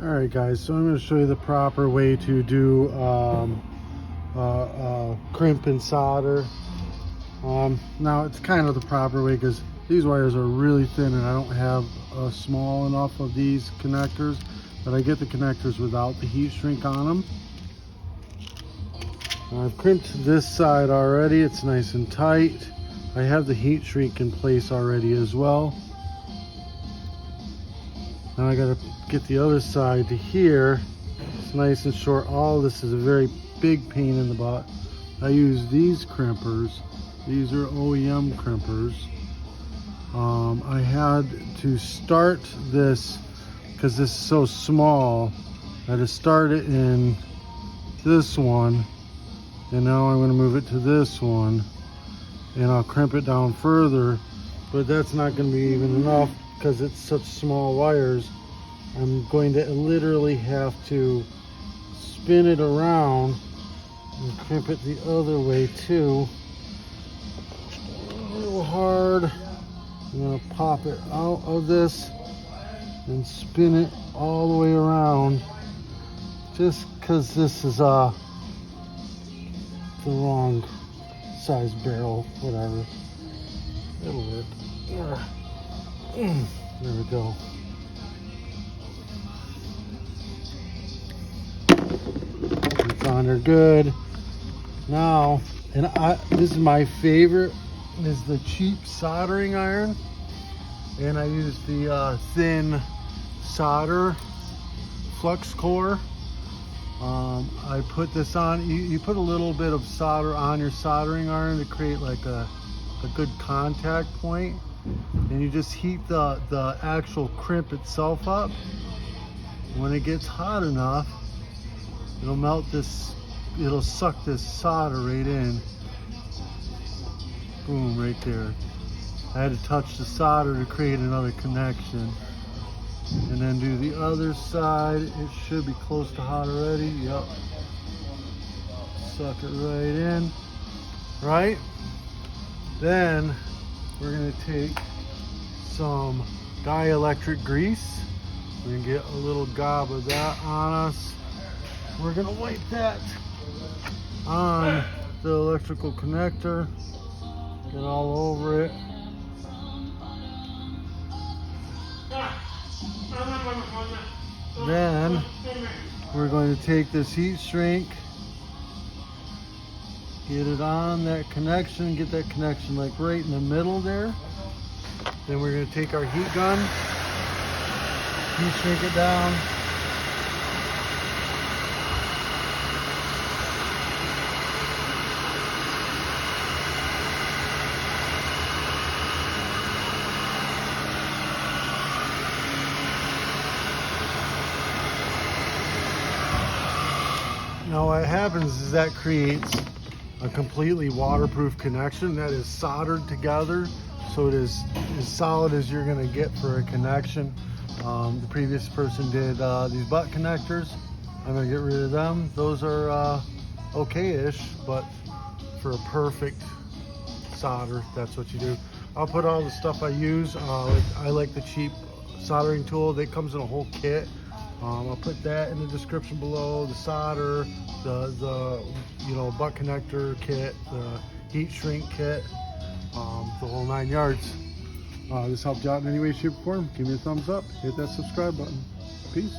Alright guys, so I'm going to show you the proper way to do crimp and solder. Now it's kind of the proper way because these wires are really thin and I don't have small enough of these connectors, but I get the connectors without the heat shrink on them. I've crimped this side already, it's nice and tight. I have the heat shrink in place already as well. Now I gotta get the other side to here. It's nice and short. All of this is a very big pain in the butt. I use these crimpers. These are OEM crimpers. I had to start this because this is so small. I had to start it in this one, and now I'm going to move it to this one, and I'll crimp it down further, but that's not going to be even enough because it's such small wires. I'm going to literally have to spin it around and crimp it the other way too. A little hard. I'm going to pop it out of this and spin it all the way around, just because this is the wrong size barrel, whatever. It'll work. There we go. It's on there good. Now, and this is my favorite, is the cheap soldering iron, and I use the thin solder flux core. I put this on. You put a little bit of solder on your soldering iron to create like a good contact point, and you just heat the actual crimp itself up. When it gets hot enough, it'll melt this, it'll suck this solder right in. Boom, right there. I had to touch the solder to create another connection. And then do the other side. It should be close to hot already. Yep. Suck it right in. Right? Then we're going to take some dielectric grease. We're going to get a little gob of that on us. We're going to wipe that on the electrical connector. Get all over it. Then we're going to take this heat shrink, get it on that connection, get that connection like right in the middle there. Then we're going to take our heat gun, heat shrink it down. Now what happens is that creates a completely waterproof connection that is soldered together, so it is as solid as you're going to get for a connection. The previous person did these butt connectors. I'm going to get rid of them. Those are okay-ish, but for a perfect solder, that's what you do. I'll put all the stuff I use. I like the cheap soldering tool that comes in a whole kit. I'll put that in the description below. The solder, the butt connector kit, the heat shrink kit, the whole 9 yards. This helped you out in any way, shape, or form. Give me a thumbs up. Hit that subscribe button. Peace.